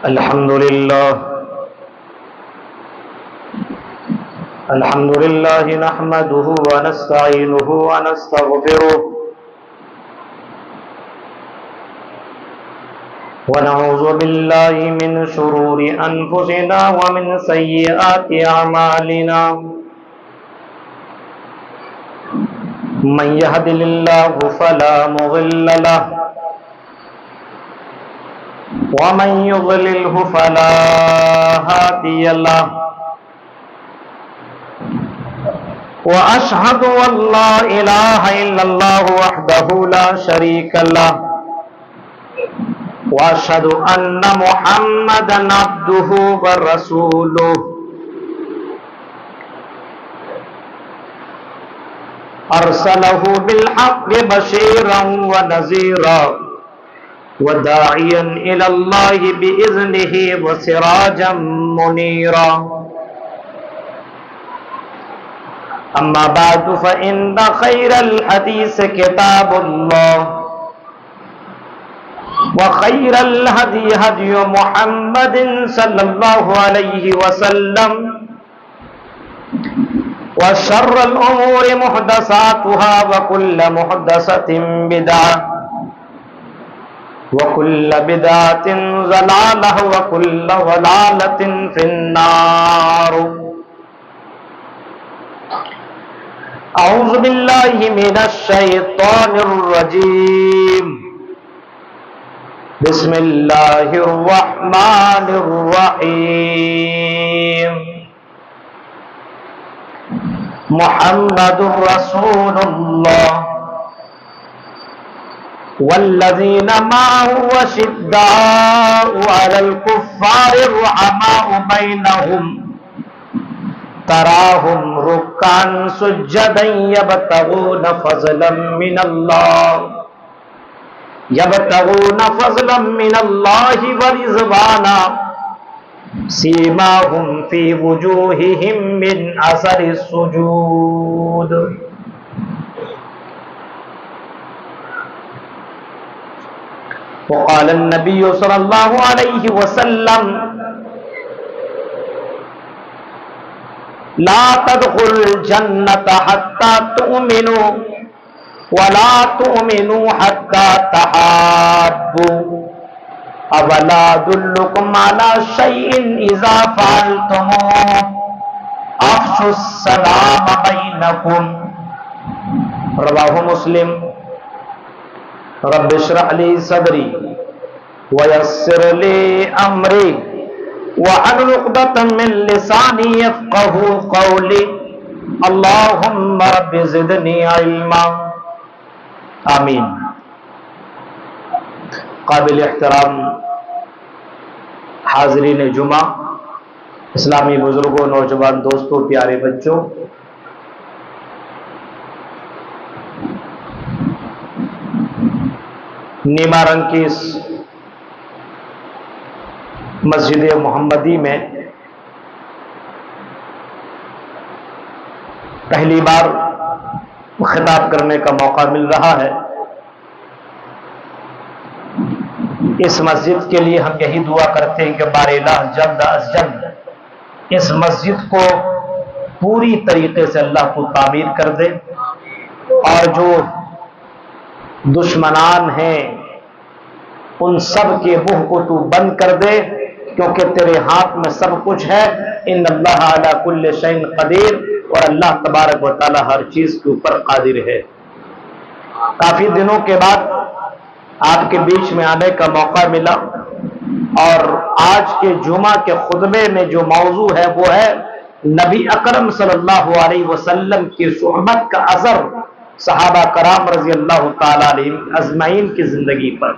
الحمد لله نحمده ونستعينه ونستغفره ونعوذ بالله من شرور أنفسنا ومن سيئات أعمالنا من يهد الله فلا مضل له ومن يضلله فلا هادي له وأشهد أن لا إله إلا الله وحده لا شريك له وأشهد أن محمدا عبده ورسوله أرسله بالحق بشيرا ونذيرا وداعيا إلى الله بإذنه وسراجا منيرا أما بعد فإن خير الحديث كتاب الله وخير الهدي هدي محمد صلى الله عليه وسلم وشر الأمور محدثاتها وكل محدثة بدعة وكل بدعة ضلالة وكل ضلالة في النار. أعوذ بالله من الشيطان الرجيم. بسم الله الرحمن الرحيم. محمد رسول الله والذين معه أشداء على الكفار رحماء بينهم تراهم ركعا سجدا يبتغون فضلا من الله ورضوانا سيماهم في وجوههم من أثر السجود. وقال النبي صلى الله عليه وسلم لا تدخل الجنة حتى تؤمنوا ولا تؤمنوا حتى تحابوا اولا ادلكم على شيء اذا فعلتموه افشوا السلام بينكم. رواه مسلم. رب اشرح لي صدري ويسر لي امري واحلل عقدة من لساني يفقهوا قولي. اللهم رب زدني علما. آمین. قابل احترام حاضرین جمعہ، اسلامی بزرگوں، نوجوان دوستوں، پیارے بچوں، نیما رنگ کی اس مسجد محمدی میں پہلی بار خطاب کرنے کا موقع مل رہا ہے. اس مسجد کے لیے ہم یہی دعا کرتے ہیں کہ بار الہ جلد از جلد اس مسجد کو پوری طریقے سے اللہ کو تعمیر کر دے اور جو دشمنان ہیں ان سب کے منہ کو تو بند کر دے، کیونکہ تیرے ہاتھ میں سب کچھ ہے. ان اللہ علی کل شیء قدیر. اور اللہ تبارک و تعالی ہر چیز کے اوپر قادر ہے. کافی دنوں کے بعد آپ کے بیچ میں آنے کا موقع ملا اور آج کے جمعہ کے خطبے میں جو موضوع ہے وہ ہے نبی اکرم صلی اللہ علیہ وسلم کی صحبت کا اثر صحابہ کرام رضی اللہ تعالی علیہم اجمعین کی زندگی پر.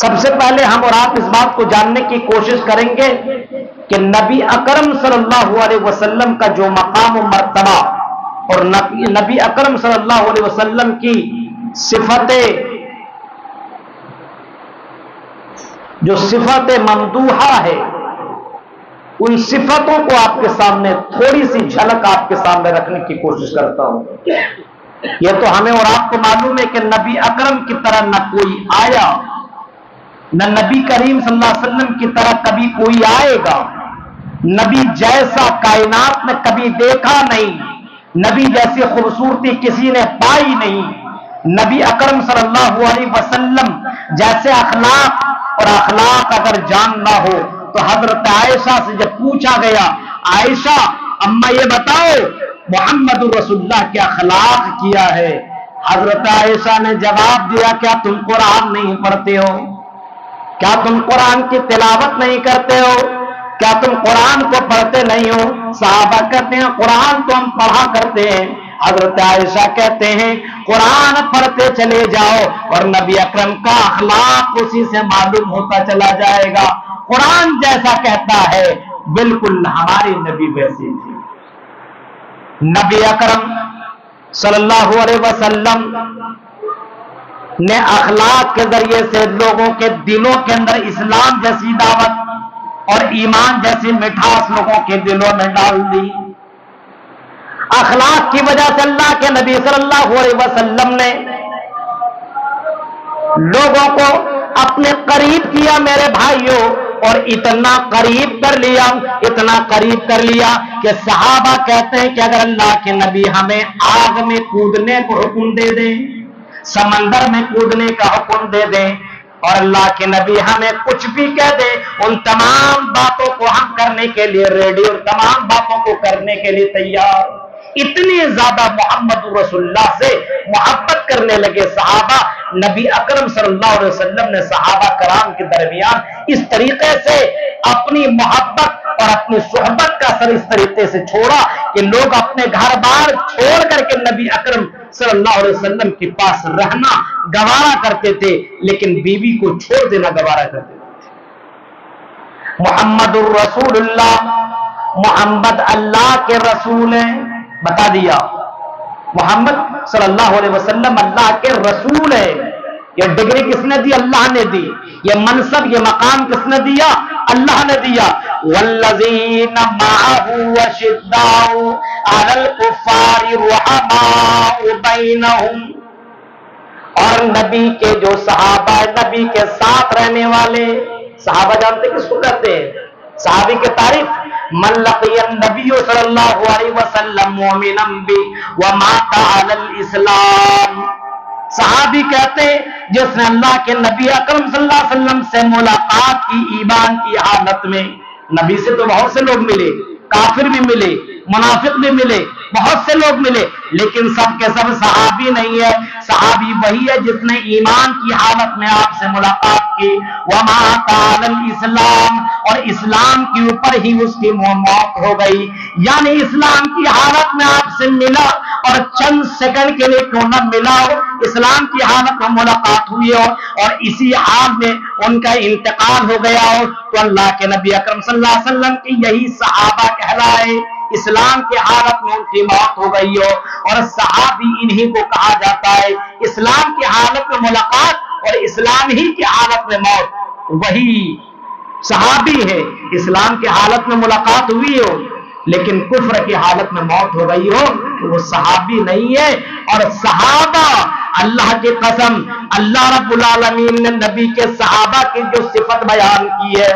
سب سے پہلے ہم اور آپ اس بات کو جاننے کی کوشش کریں گے کہ نبی اکرم صلی اللہ علیہ وسلم کا جو مقام و مرتبہ اور نبی اکرم صلی اللہ علیہ وسلم کی صفتیں، جو صفت ممدوحہ ہے، ان صفتوں کو آپ کے سامنے تھوڑی سی جھلک آپ کے سامنے رکھنے کی کوشش کرتا ہوں. یہ تو ہمیں اور آپ کو معلوم ہے کہ نبی اکرم کی طرح نہ کوئی آیا نہ نبی کریم صلی اللہ علیہ وسلم کی طرح کبھی کوئی آئے گا، نبی جیسا کائنات میں کبھی دیکھا نہیں، نبی جیسی خوبصورتی کسی نے پائی نہیں، نبی اکرم صلی اللہ علیہ وسلم جیسے اخلاق، اور اخلاق اگر جاننا ہو تو حضرت عائشہ سے جب پوچھا گیا، عائشہ اما یہ بتاؤ محمد رسول اللہ کے اخلاق کیا ہے، حضرت عائشہ نے جواب دیا کیا تم قرآن نہیں پڑھتے ہو؟ کیا تم قرآن کی تلاوت نہیں کرتے ہو؟ کیا تم قرآن کو پڑھتے نہیں ہو؟ صحابہ کہتے ہیں قرآن تو ہم پڑھا کرتے ہیں۔ حضرت عائشہ کہتے ہیں قرآن پڑھتے چلے جاؤ اور نبی اکرم کا اخلاق اسی سے معلوم ہوتا چلا جائے گا۔ قرآن جیسا کہتا ہے بالکل ہماری نبی ویسی تھی۔ نبی اکرم صلی اللہ علیہ وسلم نے اخلاق کے ذریعے سے لوگوں کے دلوں کے اندر اسلام جیسی دعوت اور ایمان جیسی مٹھاس لوگوں کے دلوں میں ڈال دی۔ اخلاق کی وجہ سے اللہ کے نبی صلی اللہ علیہ وسلم نے لوگوں کو اپنے قریب کیا میرے بھائیوں، اور اتنا قریب کر لیا، اتنا قریب کر لیا کہ صحابہ کہتے ہیں کہ اگر اللہ کے نبی ہمیں آگ میں کودنے کو حکم دے دیں، سمندر میں کودنے کا حکم دے دیں، اور اللہ کے نبی ہمیں کچھ بھی کہہ دے، ان تمام باتوں کو ہم کرنے کے لیے ریڈی اور تمام باتوں کو کرنے کے لیے تیار۔ اتنی زیادہ محمد رسول اللہ سے محبت کرنے لگے صحابہ۔ نبی اکرم صلی اللہ علیہ وسلم نے صحابہ کرام کے درمیان اس طریقے سے اپنی محبت اور اپنی صحبت کا اثر اس طریقے سے چھوڑا کہ لوگ اپنے گھر بار چھوڑ کر کے نبی اکرم صلی اللہ علیہ وسلم کے پاس رہنا گوارا کرتے تھے، لیکن بیوی کو چھوڑ دینا گوارا کرتے تھے۔ محمد الرسول اللہ، محمد اللہ کے رسول ہیں، بتا دیا محمد صلی اللہ علیہ وسلم اللہ کے رسول ہے۔ یہ ڈگری کس نے دی؟ اللہ نے دی۔ یہ منصب، یہ مقام کس نے دیا؟ اللہ نے دیا۔ والذین معه اشداء علی الکفار رحماء بینہم، اور نبی کے جو صحابہ، نبی کے ساتھ رہنے والے صحابہ، جانتے کس کو کہتے ہیں؟ صحابی کے تعریف، من لقی النبی صلی اللہ علیہ وسلم مؤمنا بی ومات علی الاسلام، صحابی کہتے ہیں جس نے اللہ کے نبی اکرم صلی اللہ علیہ وسلم سے ملاقات کی ایمان کی حالت میں۔ نبی سے تو بہت سے لوگ ملے، کافر بھی ملے، منافق بھی ملے، بہت سے لوگ ملے، لیکن سب کے سب صحابی نہیں ہے۔ صحابی وہی ہے جس نے ایمان کی حالت میں آپ سے ملاقات کی، وَمَاتَ عَلَى الْإِسْلَامِ، اور اسلام کے اوپر ہی اس کی موت ہو گئی، یعنی اسلام کی حالت میں آپ سے ملا اور چند سیکنڈ کے لیے کیوں نہ ملا ہو، اسلام کی حالت میں ملاقات ہوئی ہو اور اسی حال میں ان کا انتقال ہو گیا ہو، تو اللہ کے نبی اکرم صلی اللہ علیہ وسلم کی یہی صحابہ کہلائے۔ اسلام کی حالت میں ان کی موت ہو گئی ہو، اور صحابی انہی کو کہا جاتا ہے۔ اسلام کی حالت میں ملاقات اور اسلام ہی کی حالت میں موت، وہی صحابی ہے۔ اسلام کی حالت میں ملاقات ہوئی ہو لیکن کفر کی حالت میں موت ہو گئی ہو تو وہ صحابی نہیں ہے۔ اور صحابہ، اللہ کی قسم، اللہ رب العالمین نے نبی کے صحابہ کی جو صفت بیان کی ہے،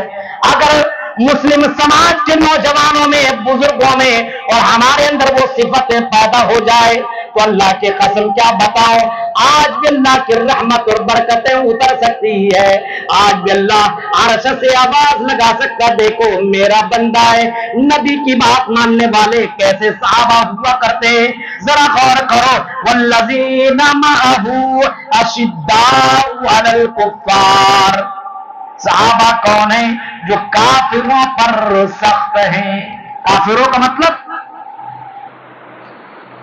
اگر مسلم سماج کے نوجوانوں میں، بزرگوں میں اور ہمارے اندر وہ صفتیں پیدا ہو جائے تو اللہ کی قسم کیا بتاؤ، آج بھی اللہ کی رحمت اور برکتیں اتر سکتی ہے، آج بھی اللہ عرش سے آواز لگا سکتا، دیکھو میرا بندہ ہے۔ نبی کی بات ماننے والے کیسے صحابہ ہوا کرتے ہیں، ذرا غور کرو۔ والذین معه اشداء علی الکفار، صحابہ کون ہیں؟ جو کافروں پر سخت ہیں۔ کافروں کا مطلب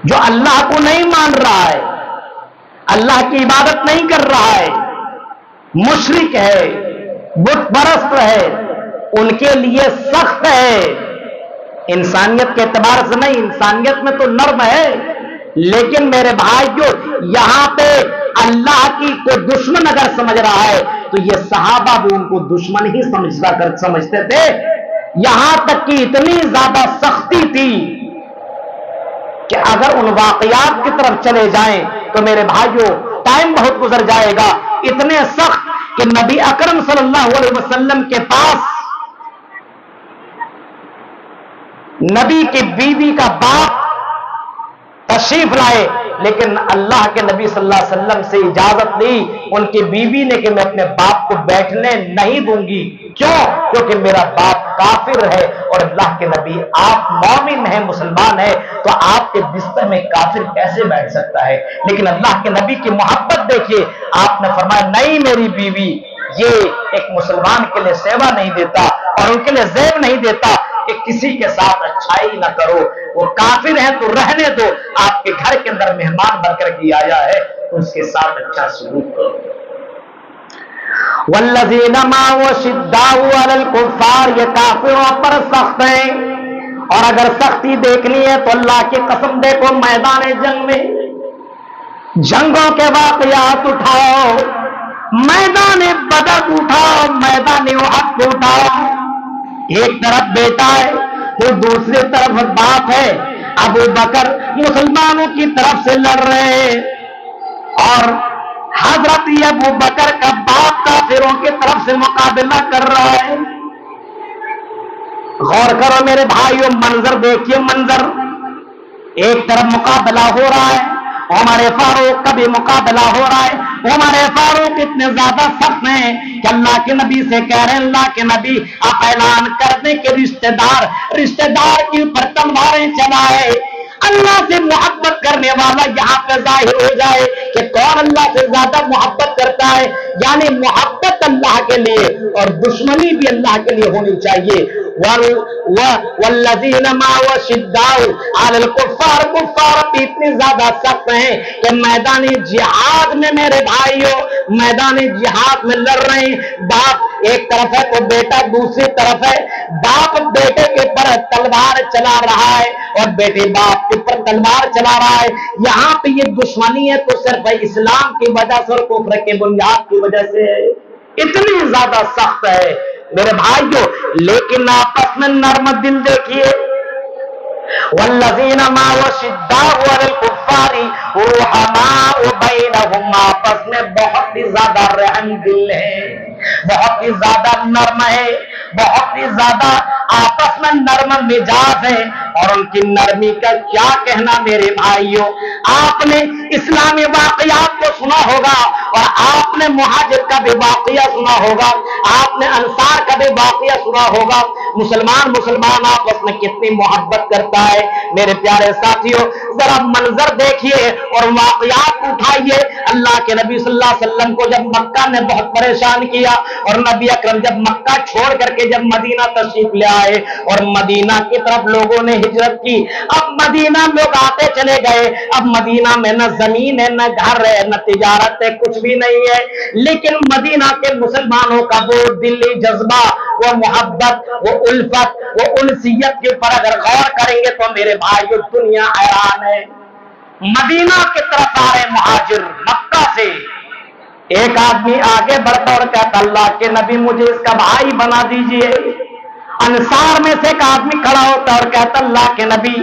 جو اللہ کو نہیں مان رہا ہے، اللہ کی عبادت نہیں کر رہا ہے، مشرک ہے، بت پرست ہے، ان کے لیے سخت ہے۔ انسانیت کے اعتبار سے نہیں، انسانیت میں تو نرم ہے، لیکن میرے بھائیو یہاں پہ اللہ کی کوئی دشمن اگر سمجھ رہا ہے تو یہ صحابہ بھی ان کو دشمن ہی سمجھتے تھے۔ یہاں تک کہ اتنی زیادہ سختی تھی کہ اگر ان واقعات کی طرف چلے جائیں تو میرے بھائیو ٹائم بہت گزر جائے گا۔ اتنے سخت کہ نبی اکرم صلی اللہ علیہ وسلم کے پاس نبی کی بیوی کا باپ تشریف لائے، لیکن اللہ کے نبی صلی اللہ علیہ وسلم سے اجازت لی ان کی بیوی نے کہ میں اپنے باپ کو بیٹھنے نہیں دوں گی۔ کیوں؟ کیونکہ میرا باپ کافر ہے، اور اللہ کے نبی آپ مومن ہیں، مسلمان ہیں، تو آپ کے بستر میں کافر کیسے بیٹھ سکتا ہے؟ لیکن اللہ کے نبی کی محبت دیکھیے، آپ نے فرمایا نہیں میری بیوی، یہ ایک مسلمان کے لیے سیوا نہیں دیتا اور ان کے لیے زیب نہیں دیتا کہ کسی کے ساتھ اچھائی نہ کرو، وہ کافر ہیں تو رہنے دو، آپ کے گھر کے اندر مہمان بن کر کے آیا ہے تو اس کے ساتھ اچھا سلوک کرو۔ والذین معه شداء علی الکفار، یہ کافروں پر سخت ہیں، اور اگر سختی دیکھنی ہے تو اللہ کی قسم دیکھو میدان جنگ میں جنگوں کے واقعات اٹھاؤ، میدان بدر اٹھاؤ، میدان احد اٹھاؤ، ایک طرف بیٹا ہے تو دوسری طرف باپ ہے، ابو بکر مسلمانوں کی طرف سے لڑ رہے ہیں اور حضرت ابو بکر کا باپ کافروں کی طرف سے مقابلہ کر رہا ہے۔ غور کرو میرے بھائیوں، منظر دیکھیے، منظر ایک طرف مقابلہ ہو رہا ہے، عمر فاروق کا بھی مقابلہ ہو رہا ہے۔ عمر فاروق اتنے زیادہ سخت ہیں کہ اللہ کے نبی سے کہہ رہے ہیں اللہ کے نبی آپ اعلان کر دیں کہ رشتہ دار کے اوپر تلواریں چلائے، اللہ سے محبت کرنے والا یہاں پہ ظاہر ہو جائے کہ کون اللہ سے زیادہ محبت کرتا ہے، یعنی محبت اللہ کے لیے اور دشمنی بھی اللہ کے لیے ہونی چاہیے۔ والذین معه شداء علی الکفار، کفار بھی اتنی زیادہ سخت ہیں کہ میدان جہاد میں میرے بھائیوں، میدان جہاد میں لڑ رہے ہیں، باپ ایک طرف ہے تو بیٹا دوسری طرف ہے، باپ بیٹے کے پر تلوار چلا رہا ہے اور بیٹے باپ کے پر تلوار چلا رہا ہے۔ یہاں پہ یہ دشمنی ہے تو صرف اسلام کی وجہ سے اور کفر کے بنیاد کی وجہ سے ہے، اتنی زیادہ سخت ہے میرے بھائیوں، لیکن آپس میں نرم دل دیکھیے، والذین معه شداء علی الکفار رحماء بینہم، آپس میں بہت ہی زیادہ رحم دل ہے، بہت ہی زیادہ نرم ہے، بہت ہی زیادہ آپس میں نرم مزاج ہے۔ اور ان کی نرمی کا کیا کہنا میرے بھائیوں، آپ نے اسلامی واقعات کو سنا ہوگا اور آپ نے مہاجر کا بھی واقعہ سنا ہوگا، آپ نے انصار کا بھی واقعہ سنا ہوگا، مسلمان آپس میں کتنی محبت کرتا ہے۔ میرے پیارے ساتھیوں، ذرا منظر دیکھیے اور واقعات اٹھائیے۔ اللہ کے نبی صلی اللہ علیہ وسلم کو جب مکہ نے بہت پریشان کیا اور نبی اکرم جب مکہ چھوڑ کر کے جب مدینہ تشریف لے آئے اور مدینہ کی طرف لوگوں نے ہجرت کی، اب مدینہ لوگ آتے چلے گئے، اب مدینہ میں نہ زمین ہے، نہ گھر ہے، نہ تجارت ہے، کچھ بھی نہیں ہے، لیکن مدینہ کے مسلمانوں کا وہ دلی جذبہ، وہ محبت، وہ الفت، وہ انسیت کے اوپر اگر غور کریں گے تو میرے بھائیو دنیا حیران ہے۔ مدینہ کی طرف آ رہے مہاجر مکہ سے، ایک آدمی آگے بڑھتا اور کہتا اللہ کے نبی مجھے اس کا بھائی بنا دیجئے۔ انصار میں سے ایک آدمی کھڑا ہوتا اور کہتا اللہ کے نبی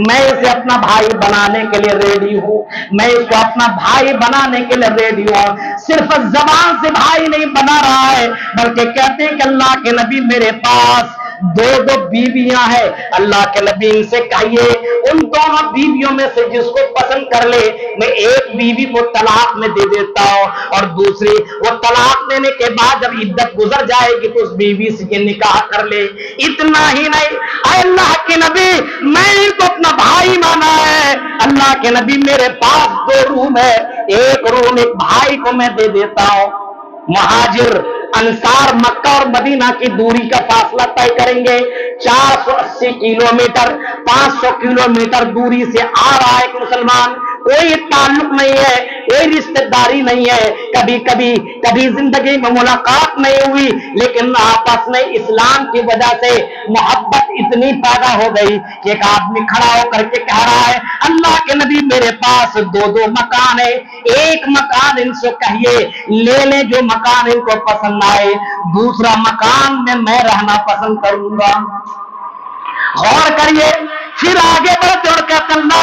میں اسے اپنا بھائی بنانے کے لیے ریڈی ہوں، میں اس کو اپنا بھائی بنانے کے لیے ریڈی ہوں۔ صرف زبان سے بھائی نہیں بنا رہا ہے بلکہ کہتے ہیں کہ اللہ کے نبی میرے پاس دو بیویاں ہیں، اللہ کے نبی ان سے کہیے ان دونوں بیویوں میں سے جس کو پسند کر لے میں ایک بیوی کو طلاق میں دے دیتا ہوں اور دوسری وہ طلاق دینے کے بعد جب عدت گزر جائے گی تو اس بیوی سے یہ نکاح کر لے۔ اتنا ہی نہیں، اے اللہ کے نبی میں ان کو اپنا بھائی مانا ہے، اللہ کے نبی میرے پاس 2 روم ہے، ایک روم ایک بھائی کو میں دے دیتا ہوں۔ مہاجر انصار مکہ اور مدینہ کی دوری کا فاصلہ طے کریں گے، 480 کلومیٹر، 500 کلومیٹر دوری سے آ رہا ہے ایک مسلمان، کوئی تعلق نہیں ہے، کوئی رشتہ داری نہیں ہے، کبھی زندگی میں ملاقات نہیں ہوئی، لیکن آپس میں اسلام کی وجہ سے محبت اتنی پیدا ہو گئی کہ ایک آدمی کھڑا ہو کر کے کہہ رہا ہے اللہ کے نبی میرے پاس 2 مکان ہے، ایک مکان ان سے کہیے لے لیں جو مکان ان کو پسند آئے، دوسرا مکان میں رہنا پسند کروں گا۔ غور کریے، پھر آگے بڑھتے اور کہتے اللہ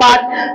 5,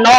9,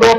2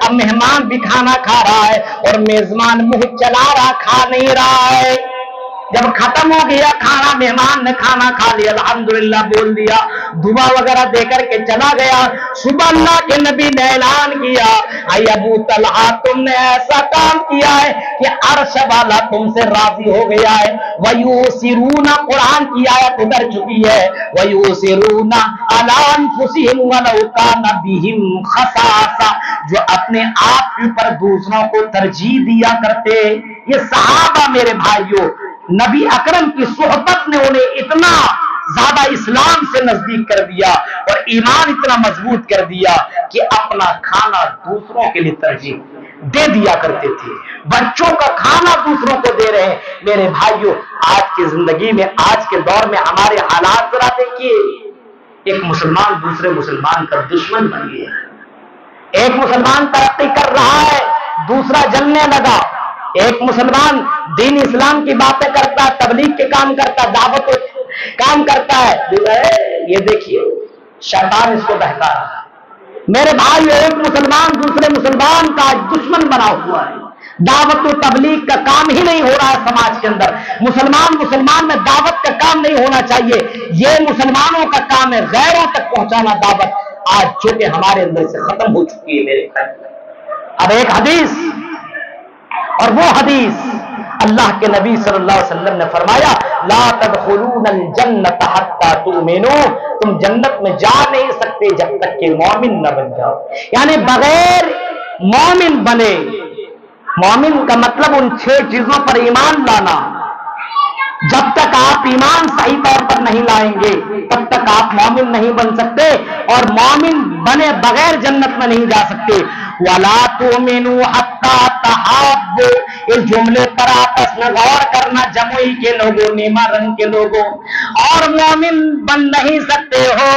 اب مہمان بھی کھانا کھا رہا ہے اور میزبان منہ چلا رہا، کھا نہیں رہا ہے۔ جب ختم ہو گیا کھانا، مہمان نے کھانا کھا لیا، الحمدللہ بول دیا، دعا وغیرہ دے کر کے چلا گیا۔ صبح اللہ کے نبی نے اعلان کیا، اے ابو طلحہ تم نے ایسا کام کیا ہے کہ عرش والا تم سے راضی ہو گیا ہے۔ وَيُؤْثِرُونَ قرآن کی آیت ادھر چکی ہے، وَيُؤْثِرُونَ عَلَىٰ أَنفُسِهِمْ وَلَوْ كَانَ بِهِمْ خَصَاصَةٌ، جو اپنے آپ کے اوپر دوسروں کو ترجیح دیا کرتے۔ یہ صحابہ میرے بھائیوں، نبی اکرم کی صحبت نے انہیں اتنا زیادہ اسلام سے نزدیک کر دیا اور ایمان اتنا مضبوط کر دیا کہ اپنا کھانا دوسروں کے لیے ترجیح دے دیا کرتے تھے۔ بچوں کا کھانا دوسروں کو دے رہے ہیں۔ میرے بھائیوں، آج کی زندگی میں، آج کے دور میں ہمارے حالات ذرا دیکھیے، ایک مسلمان دوسرے مسلمان کا دشمن بن گیا، ایک مسلمان ترقی کر رہا ہے دوسرا جلنے لگا، ایک مسلمان دین اسلام کی باتیں کرتا ہے، تبلیغ کے کام کرتا ہے، دعوت کام کرتا ہے، یہ دیکھیے شیطان اس کو بہکا رہا ہے۔ میرے بھائی، ایک مسلمان دوسرے مسلمان کا دشمن بنا ہوا ہے، دعوت و تبلیغ کا کام ہی نہیں ہو رہا ہے سماج کے اندر، مسلمان میں دعوت کا کام نہیں ہونا چاہیے، یہ مسلمانوں کا کام ہے غیروں تک پہنچانا دعوت، آج چونکہ ہمارے اندر سے ختم ہو چکی ہے میرے بھائی۔ اب ایک حدیث، اور وہ حدیث اللہ کے نبی صلی اللہ علیہ وسلم نے فرمایا، لا تدخلون الجنت حتی تؤمنوا، تم جنت میں جا نہیں سکتے جب تک کہ مومن نہ بن جاؤ، یعنی بغیر مومن بنے، مومن کا مطلب ان 6 چیزوں پر ایمان لانا، جب تک آپ ایمان صحیح طور پر نہیں لائیں گے تب تک آپ مومن نہیں بن سکتے، اور مومن بنے بغیر جنت میں نہیں جا سکتے۔ وَلَا تُؤْمِنُوا حَتَّىٰ تَحَابُّوا، اس جملے پر آپس میں غور کرنا، جموئی کے لوگوں، نیما رنگ کے لوگوں، اور مومن بن نہیں سکتے ہو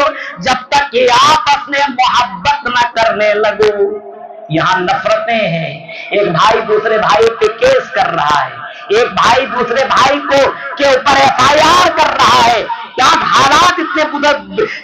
جب تک کہ آپس میں محبت نہ کرنے لگو۔ یہاں نفرتیں ہیں، ایک بھائی دوسرے بھائی پہ کیس کر رہا ہے، ایک بھائی دوسرے بھائی کو کے اوپر FIR کر رہا ہے، کیا حالات اتنے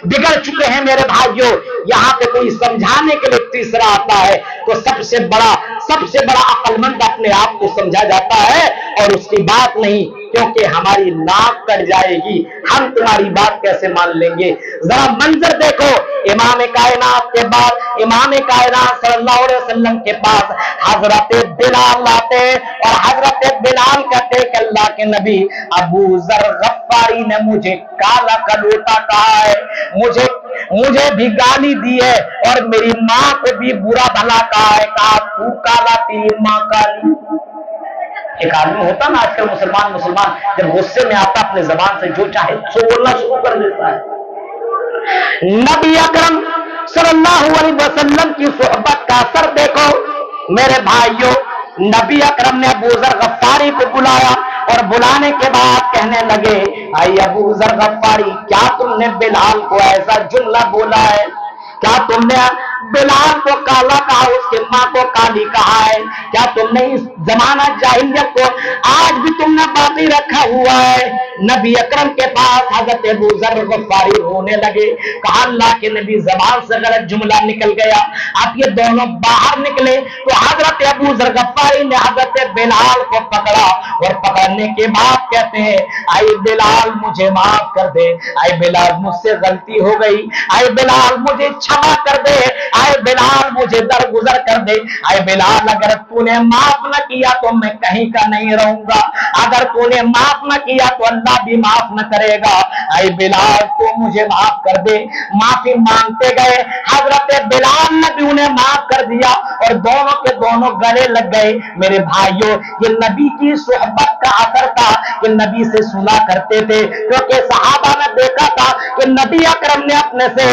بگڑ چکے ہیں میرے بھائیوں۔ یہاں پہ کوئی سمجھانے کے لیے تیسرا آتا ہے تو سب سے بڑا عقل مند اپنے آپ کو سمجھا جاتا ہے اور اس کی بات نہیں، کیونکہ ہماری ناک کٹ جائے گی، ہم تمہاری بات کیسے مان لیں گے۔ ذرا منظر دیکھو، امام کائنات کے بعد، امام کائنات صلی اللہ علیہ وسلم کے پاس حضرت بلال آتے اور حضرت بلال کہتے کہ اللہ کے نبی، ابو ذر غفاری نے مجھے کالا کلوٹا کہا ہے، مجھے بھی گالی دی ہے اور میری ماں کو بھی برا بھلا کہا ہے، کہا تو کالا تیری ماں کالی۔ ایک آدمی ہوتا نا آج کل مسلمان جب غصے میں آتا اپنے زبان سے جو چاہے سو بولنا شروع کر دیتا ہے۔ نبی اکرم صلی اللہ علیہ وسلم کی صحبت کا اثر دیکھو میرے بھائیوں۔ نبی اکرم نے ابو ذر غفاری کو بلایا اور بلانے کے بعد کہنے لگے، اے ابو ذر غفاری، کیا تم نے بلال کو ایسا جملہ بولا ہے؟ کیا تم نے بلال کو کالا کہا، اس کے ماں کو کالی کہا ہے؟ کیا تم نے اس زمانہ جاہلیت کو آج بھی تم نے باقی رکھا ہوا ہے؟ نبی اکرم کے پاس حضرت ابو ذر غفاری رونے لگے، کہا اللہ کے نبی زبان سے غلط جملہ نکل گیا۔ اب یہ دونوں باہر نکلے تو حضرت ابو ذر غفاری نے حضرت بلال کو پکڑا اور پکڑنے کے بعد کہتے ہیں، اے بلال مجھے معاف کر دے، اے بلال مجھ سے غلطی ہو گئی، اے بلال مجھے چھما کر دے، اے بلال مجھے درگزر کر دے، اے بلال اگر تو نے معاف نہ کیا تو میں کہیں کا نہیں رہوں گا، اگر تو نے معاف نہ کیا تو اللہ بھی معاف نہ کرے گا، اے بلال تو مجھے معاف کر دے۔ معافی مانگتے گئے، حضرت بلال نے بھی انہیں معاف کر دیا اور دونوں کے دونوں گلے لگ گئے۔ میرے بھائیوں، یہ نبی کی صحبت کا اثر تھا کہ نبی سے سنا کرتے تھے، کیونکہ صحابہ نے دیکھا تھا کہ نبی اکرم نے اپنے سے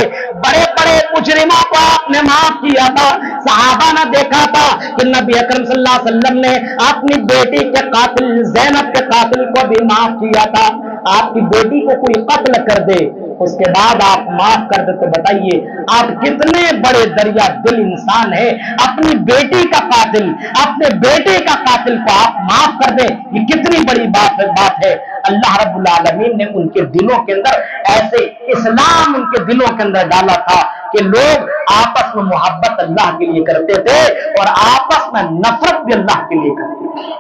بڑے بڑے مجرموں کو آپ نے معاف کیا تھا۔ صحابہ نے دیکھا تھا کہ نبی اکرم صلی اللہ علیہ وسلم نے اپنی بیٹی کے قاتل زینب کے قاتل کو بھی معاف کیا تھا۔ آپ کی بیٹی کو کوئی قتل کر دے اس کے بعد آپ معاف کر دے تو بتائیے آپ کتنے بڑے دریا دل انسان ہیں. اپنی بیٹی کا قاتل، اپنے بیٹے کا قاتل کو آپ معاف کر دیں، یہ کتنی بڑی بات ہے. اللہ رب العالمین نے ان کے دلوں کے اندر ایسے اسلام ان کے دلوں کے اندر ڈالا تھا کہ لوگ آپس میں محبت اللہ کے لیے کرتے تھے اور آپس میں نفرت بھی اللہ کے لیے کرتے تھے.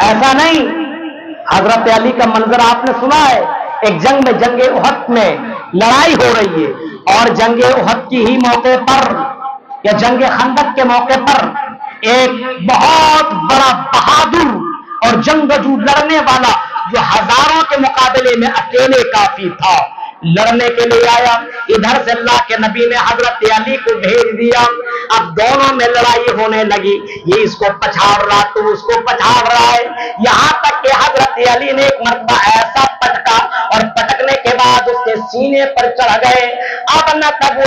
ایسا نہیں. حضرت علی کا منظر آپ نے سنا ہے. ایک جنگ میں، جنگ احد میں لڑائی ہو رہی ہے اور جنگ احد کی ہی موقع پر یا جنگ خندق کے موقع پر ایک بہت بڑا بہادر اور جنگجو لڑنے والا جو ہزاروں کے مقابلے میں اکیلے کافی تھا، لڑنے کے لیے آیا. ادھر سے اللہ کے نبی نے حضرت علی کو بھیج دیا. اب دونوں میں لڑائی ہونے لگی، یہ اس کو پچھاڑ رہا تو اس کو پچھاڑ رہا ہے، یہاں تک کہ حضرت علی نے ایک مرتبہ ایسا پٹکا اور پٹکنے کے بعد اس کے سینے پر چڑھ گئے. اب نہ تب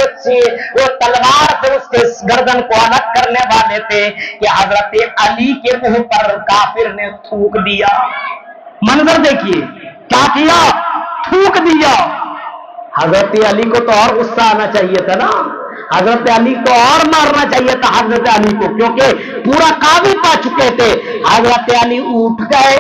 وہ تلوار سے اس کے گردن کو الگ کرنے والے تھے کہ حضرت علی کے منہ پر کافر نے تھوک دیا. منظر دیکھیے کیا کیا، تھوک دیا. حضرت علی کو تو اور غصہ آنا چاہیے تھا نا، حضرت علی کو اور مارنا چاہیے تھا حضرت علی کو، کیونکہ پورا قابو پا چکے تھے. حضرت علی اٹھ گئے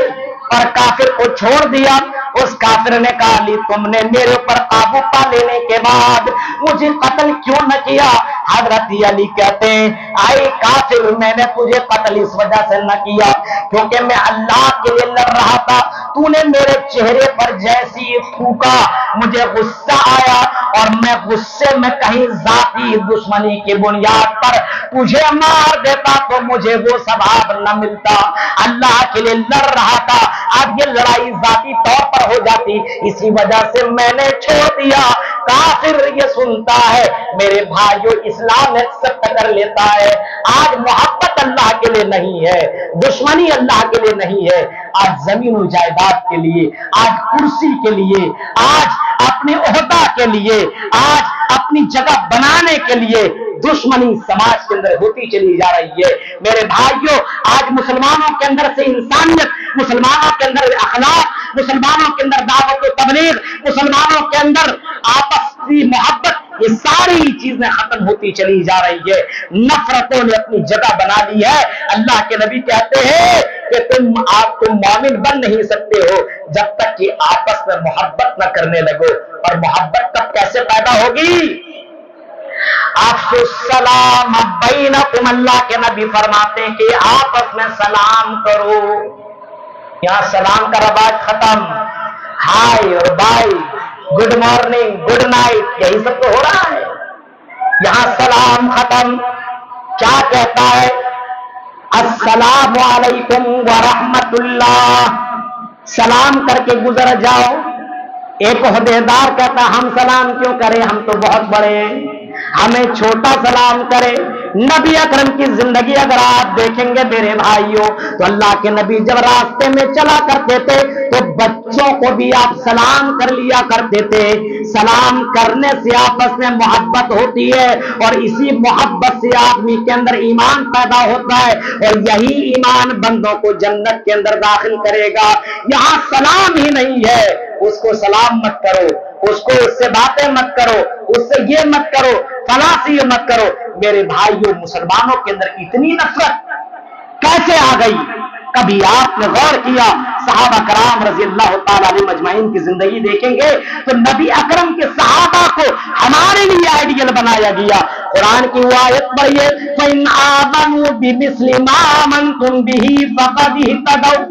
اور کافر کو چھوڑ دیا. اس کافر نے کہا علی تم نے میرے اوپر قابو پا لینے کے بعد مجھے قتل کیوں نہ کیا؟ حضرت علی کہتے ہیں آئے کافر میں نے تجھے قتل اس وجہ سے نہ کیا کیونکہ میں اللہ کے لیے لڑ رہا تھا. تو نے میرے چہرے پر جیسی پھونکا مجھے غصہ آیا اور میں غصے میں کہیں ذاتی دشمنی کی بنیاد پر تجھے مار دیتا تو مجھے وہ ثواب نہ ملتا. اللہ کے لیے لڑ رہا تھا، اب یہ لڑائی ذاتی طور پر ہو جاتی، اسی وجہ سے میں نے چھوڑ دیا. کافر یہ سنتا ہے میرے بھائیو اسلام ایکسپٹ کر لیتا ہے. آج محبت اللہ کے لیے نہیں ہے، دشمنی اللہ کے لیے نہیں ہے. آج زمین و جائیداد کے لیے، آج کرسی کے لیے، آج اپنے عہدہ کے لیے، آج اپنی جگہ بنانے کے لیے دشمنی سماج کے اندر ہوتی چلی جا رہی ہے. میرے بھائیوں آج مسلمانوں کے اندر سے انسانیت، مسلمانوں کے اندر اخلاق، مسلمانوں کے اندر دعوت و تبلیغ، مسلمانوں کے اندر آپس کی محبت، یہ ساری چیزیں ختم ہوتی چلی جا رہی ہے. نفرتوں نے اپنی جگہ بنا لی ہے. اللہ کے نبی کہتے ہیں کہ تم مومن بن نہیں سکتے ہو جب تک کہ آپس میں محبت نہ کرنے لگو. اور محبت تب کیسے پیدا ہوگی؟ افشوا السلام بینکم، اللہ کے نبی فرماتے ہیں کہ آپس میں سلام کرو. یہاں سلام کا رواج ختم، ہائی اور by, good morning, good night, یہی سب تو ہو رہا ہے. یہاں سلام ختم. کیا کہتا ہے؟ السلام علیکم ورحمت اللہ. سلام کر کے گزر جاؤ. ایک عہدیدار کہتا ہم سلام کیوں کریں، ہم تو بہت بڑے ہیں، ہمیں چھوٹا سلام کرے. نبی اکرم کی زندگی اگر آپ دیکھیں گے میرے بھائیوں تو اللہ کے نبی جب راستے میں چلا کرتے تھے تو بچوں کو بھی آپ سلام کر لیا کرتے تھے. سلام کرنے سے آپس میں محبت ہوتی ہے اور اسی محبت سے آدمی کے اندر ایمان پیدا ہوتا ہے اور یہی ایمان بندوں کو جنت کے اندر داخل کرے گا. یہاں سلام ہی نہیں ہے. اس کو سلام مت کرو، اس کو اس سے باتیں مت کرو، اس سے یہ مت کرو، فلاں سے یہ مت کرو. میرے بھائیوں مسلمانوں کے اندر اتنی نفرت کیسے آ گئی؟ کبھی آپ نے غور کیا؟ صحابہ کرام رضی اللہ تعالی علیہ مجمعین کی زندگی دیکھیں گے تو نبی اکرم کے صحابہ کو ہمارے لیے آئیڈیل بنایا گیا. قرآن کی وہ آیت پڑھیے فَإِنْ آمَنُوا بِمِثْلِ مَا آمَنْتُمْ بِهِ فَقَدِ اهْتَدَوْا.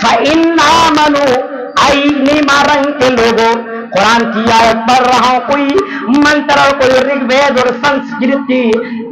فَإِنْ آمَنُوا آئینی مارنگ کے لوگوں، قرآن کی آیت پڑھ رہا ہوں، کوئی منتر اور کوئی رگ وید اور سنسکرت کی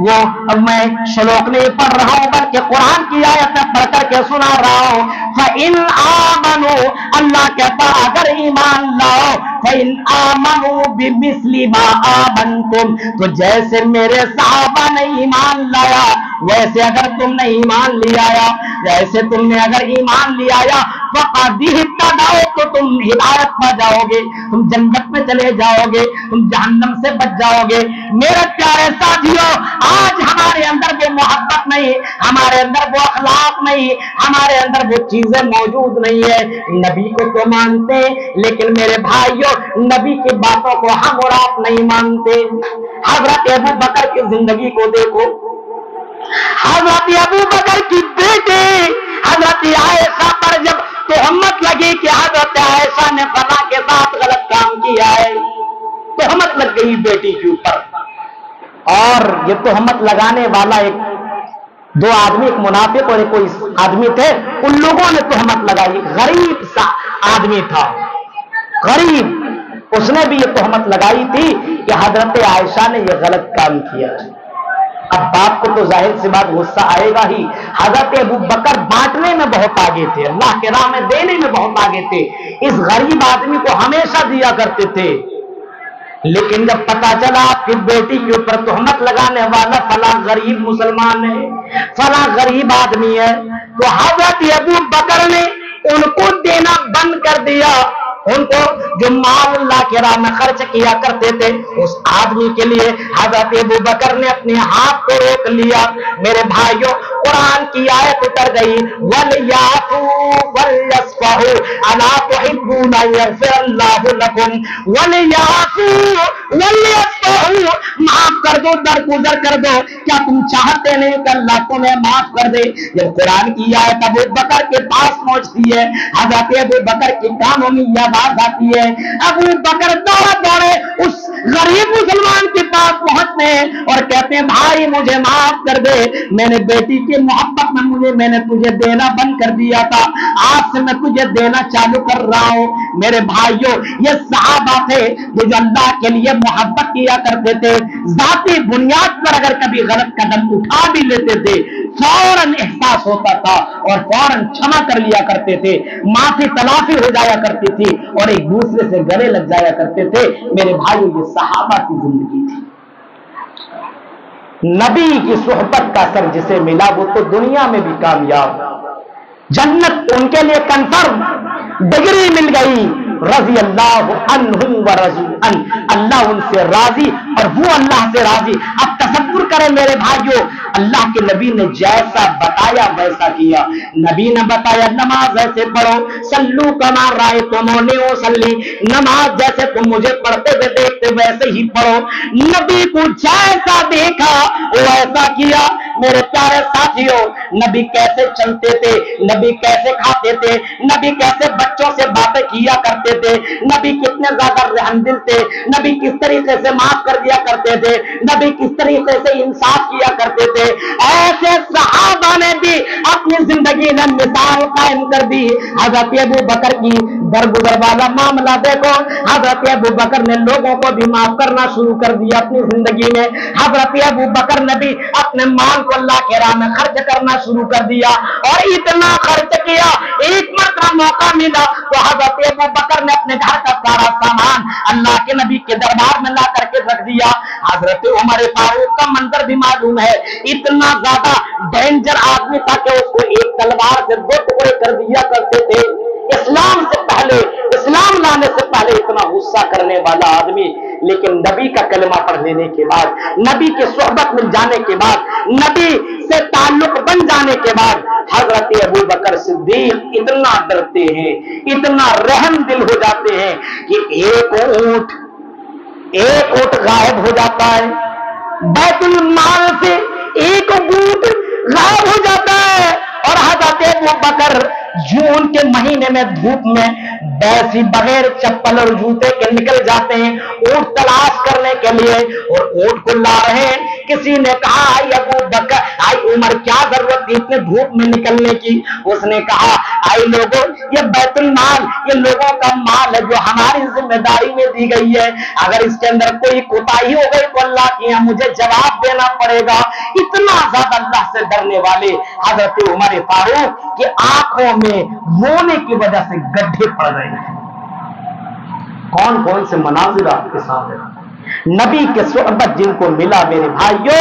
وہ میں شلوک نہیں پڑھ رہا ہوں بلکہ قرآن کی آیت پڑھ کر کے سنا رہا ہوں. فَإِنْ آمَنُوا، اللہ کہتا اگر ایمان لاؤ، فَإِنْ آمَنُوا بِمِثْلِ مَا آمَنْتُمْ، تو جیسے میرے صحابہ نے ایمان لایا ویسے اگر تم نے ایمان لے آیا، جیسے تم نے اگر ایمان لے آیا فَقَدِ اهْتَدَوْا، تو تم ہدایت پا جاؤ گے، تم جنت میں چلے جاؤ گے، تم جہنم سے بچ جاؤ گے. میرے پیارے ساتھیوں آج ہمارے اندر جو محبت محبت نہیں, ہمارے اندر وہ اخلاق نہیں, ہمارے اندر وہ چیزیں موجود نہیں ہے. نبی کو تو مانتے لیکن میرے بھائیوں نبی کی باتوں کو ہم اور آپ نہیں مانتے. حضرت ابو بکر کی زندگی کو دیکھو, حضرت ابو بکر کی بیٹی حضرت عائشہ پر جب تہمت لگی کہ حضرت عائشہ نے فلاں کے ساتھ غلط کام کیا ہے, تہمت لگ گئی بیٹی کے اوپر. اور یہ تہمت لگانے والا دو آدمی, ایک منافق اور ایک کوئی آدمی تھے, ان لوگوں نے تہمت لگائی. غریب سا آدمی تھا, غریب, اس نے بھی یہ تہمت لگائی تھی کہ حضرت عائشہ نے یہ غلط کام کیا. اب باپ کو تو ظاہر سی بات غصہ آئے گا ہی. حضرت ابو بکر بانٹنے میں بہت آگے تھے, اللہ کے راہ میں دینے میں بہت آگے تھے, اس غریب آدمی کو ہمیشہ دیا کرتے تھے. لیکن جب پتا چلا آپ کی بیٹی کے اوپر تہمت لگانے والا فلاں غریب مسلمان ہے, فلاں غریب آدمی ہے, تو حضرت ابو بکر نے ان کو دینا بند کر دیا. ان کو جو مال اللہ کے راہ میں خرچ کیا کرتے تھے اس آدمی کے لیے حضرت ابو بکر نے اپنے ہاتھ کو روک لیا. میرے بھائیوں قرآن کی آیت اتر گئی, وَلْيَعْفُوا وَلْيَصْفَحُوا أَلَا تُحِبُّونَ أَن يَغْفِرَ اللَّهُ لَكُمْ وَلْيَعْفُوا وَلْيَصْفَحُوا, معاف کر دو, درگزر کر دو. کیا تم چاہتے نہیں کہ اللہ تمہیں معاف کر دے؟ جب قرآن کی آیت ابو بکر کے پاس پہنچتی ہے, حضرت ابو بکر کے کانوں میں یہ آواز آتی ہے, ابو بکر دوڑے اس غریب مسلمان کے پاس پہنچتے ہیں اور کہتے ہیں بھائی مجھے معاف کر دے, میں نے بیٹی کی محبت میں میں نے تجھے دینا بند کر دیا تھا, آج سے میں تجھے دینا چالو کر رہا ہوں. میرے بھائیوں یہ صحابہ تھے جو اللہ کے لیے محبت کیا کرتے تھے, ذاتی بنیاد پر اگر کبھی غلط قدم اٹھا بھی لیتے تھے فوراً احساس ہوتا تھا اور فوراً چھما کر لیا کرتے تھے, معافی تلافی ہو جایا کرتی تھی اور ایک دوسرے سے گلے لگ جایا کرتے تھے. میرے بھائیوں یہ صحابہ کی زندگی تھی. نبی کی صحبت کا اثر جسے ملا وہ تو دنیا میں بھی کامیاب, جنت ان کے لیے کنفرم, ڈگری مل گئی. رضی اللہ عنہم ورضوا عنہ, اللہ ان سے راضی اور وہ اللہ سے راضی. اب تصور کریں میرے بھائیوں, اللہ کے نبی نے جیسا بتایا ویسا کیا. نبی نے بتایا نماز ایسے پڑھو, صلو کما رأیتمونی اصلی, نماز جیسے تم مجھے پڑھتے ہوئے دیکھتے ویسے ہی پڑھو. نبی کو جیسا دیکھا ویسا کیا. میرے پیارے ساتھیوں, نبی کیسے چلتے تھے, نبی کیسے کھاتے تھے, نبی کیسے بچوں سے باتیں کیا کرتے تھے, نبی کتنے زیادہ رحم دل تھے, نبی کس طریقے سے معاف کر دیا کرتے تھے, نبی کس طریقے سے انصاف کیا کرتے تھے. ایسے صحابہ نے بھی اپنی زندگی میں مثال قائم کر دی. حضرت ابو بکر کی درگزر والا معاملہ دیکھو, حضرت ابو بکر نے لوگوں کو بھی معاف کرنا شروع کر دیا اپنی زندگی میں. حضرت ابو بکر نے بھی اپنے مال کو اللہ کے راہ میں خرچ کرنا شروع کر دیا اور اتنا خرچ کیا, ایک مرتبہ موقع ملا تو حضرت ابو بکر نے اپنے گھر کا سارا سامان اللہ کے نبی کے دربار میں لا کر کے رکھ دیا. حضرت عمر فاروق کا منظر بھی معلوم ہے, اتنا زیادہ ڈینجر آدمی تھا کہ اس کو ایک تلوار سے 2 ٹکڑے کر دیا کرتے تھے. اسلام سے پہلے, اسلام لانے سے پہلے اتنا غصہ کرنے والا آدمی, لیکن نبی کا کلمہ پڑھ لینے کے بعد, نبی کے صحبت مل جانے کے بعد, نبی سے تعلق بن جانے کے بعد حضرت ابو بکر صدیق اتنا ڈرتے ہیں, اتنا رحم دل ہو جاتے ہیں کہ ایک اونٹ غائب ہو جاتا ہے, بیت المال سے ایک اونٹ غائب ہو جاتا ہے اور حضرت ابو بکر جون کے مہینے میں دھوپ میں بیسی بغیر چپل اور جوتے کے نکل جاتے ہیں اونٹ تلاش کرنے کے لیے اور اونٹ کو لا رہے ہیں. کسی نے کہا آئی ابو بکر, آئی عمر کیا ضرورت تھی اتنے دھوپ میں نکلنے کی؟ اس نے کہا آئی لوگوں, یہ بیت المال یہ لوگوں کا مال ہے جو ہماری ذمہ داری میں دی گئی ہے, اگر اس کے اندر کوئی کوتاہی ہو گئی تو اللہ کے یہاں مجھے جواب دینا پڑے گا. اتنا زیادہ اللہ سے ڈرنے والے حضرت عمر فاروق کی آنکھوں میں رونے کی وجہ سے گڈھے پڑ رہے ہیں. کون کون سے مناظر آپ کے سامنے, نبی کے صحبت جن کو ملا میرے بھائیوں